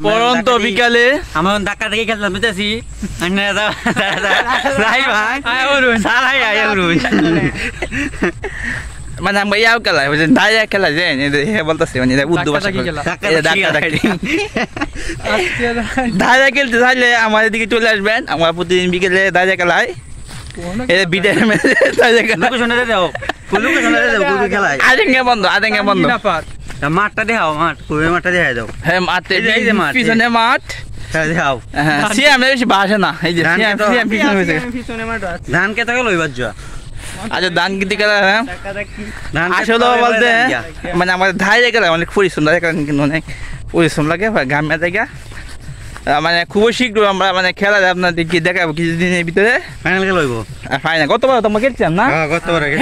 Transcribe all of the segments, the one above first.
পরন্ত বিকালে আমার ধাক্কা থেকে খেলতাম বুঝতেছি মানে আমরা ইয়াও খেলা দায়া খেলা যায় বলতেছি মানে উর্দু ভাষা দায়া খেলতে চাইলে আমাদের দিকে চলে আসবেন। আমরা প্রতিদিন বিকেলে দায়া খেলায় আদেঙ্গে বন্ধ মাঠটা দেখাও, মাঠ মাঠটা দেখা যাও। হ্যাঁ মাঠে পিছনে মাঠ সিএম বেশি বাসে না। এই যে ধান কেটে গেল এবার যা আচ্ছা ধান কিনতে গেলে আসলে বলতে মানে আমাদের ধারে গেলে অনেক পরিশ্রম লাগে, কিন্তু অনেক পরিশ্রম লাগে গ্রামের জায়গা। মানে খুবই শীঘ্র আমরা মানে খেলা আপনাদেরকে দেখাবো কিছুদিনের ভিতরে। ফাইনাল খেলা হইব, ফাইনাল গতবার তোমরা খেলছিলাম না?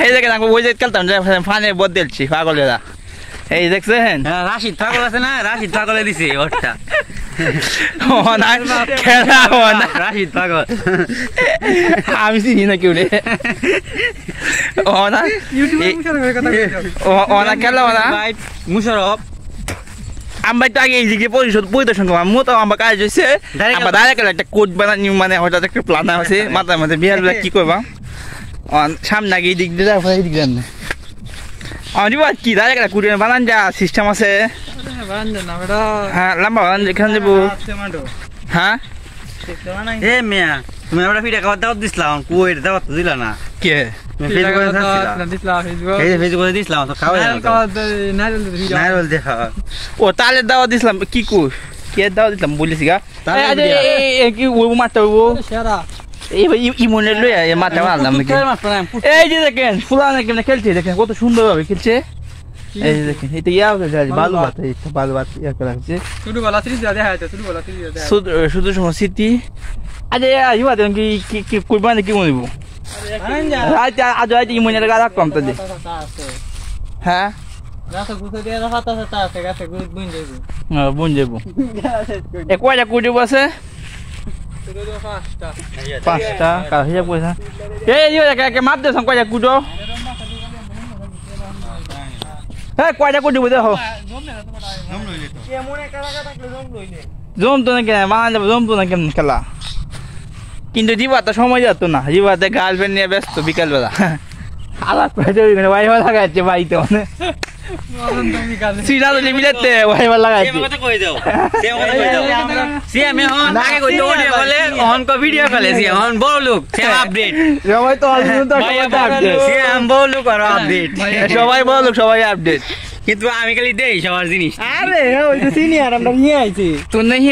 এই দেখেন ওই যে খেলতাম ফাইনাল বদলেছি পাগলেরা। এই দেখছেন রাশিদ পাগল আছে না, রাশিদ পাগলে দিছে ওরটা খেলা রাশিদ পাগল আমি চিনি না কেউ রে খেলা মুশারফ আমরা তো আগে এই দিকে পরিদর্শন করলাম। মতো আমার কাজ হয়েছে ডাইরেক্ট একটা কোচ বানানি, মানে হঠাৎ একটা প্ল্যান আছে মাথার মধ্যে বিহার কি করবা সামনে আগে এই দিক দিয়ে এই দিক দিয়ে আমার কি ডাইরেক্ট কুড়ি বানান যা সিস্টেম আছে। হ্যাঁ লম্বা বানান এখানে যাবো। হ্যাঁ এ মেয়া তুমি আমরা ফিটা খাওয়ার দাওয়াত দিছিলাম, কুয়ের দাওয়াত দিলা না কে? ও তাহলে দাওয়াত দিছিলাম কি কুর কে দাওয়াত দিলাম বলিস গা কি মারতে ইমনের লইয়া মাঠে মারলাম নাকি। এই যে দেখেন ফুলানা কেমন খেলছে, দেখেন কত সুন্দর ভাবে খেলছে। এই যে দেখেন এটা ইয়া বালু ভাত, বালু ভাত ইয়া করা হচ্ছে শুধু স্মৃতি। আচ্ছা ইয়া কি কুরবানি কি মনিব আজ আজ ইমনের গা রাখলাম তো। হ্যাঁ বুন যাবো কয়টা কুড়ি আছে? 5টা কাল হিসাব করেছে। এই মাপ দেন কয়টা কুটো, হ্যাঁ কয়টা কুটি বুঝে হো জমতো না কেন বানা যাবো, জমতো না কেমন খেলা। কিন্তু জীবাতে সময় যেত না, জীবাতে গার্লফ্রেন্ড নিয়ে ব্যস্ত বিকালবেলা আলাদা ওয়াইফাই লাগাচ্ছে বাড়িতে মানে সবাই বলুক সবাই আপডেট, কিন্তু আমি খালি দেই সবার জিনিস। আরে সিনিয়র আমরা নিয়ে আইছি, তোর নেই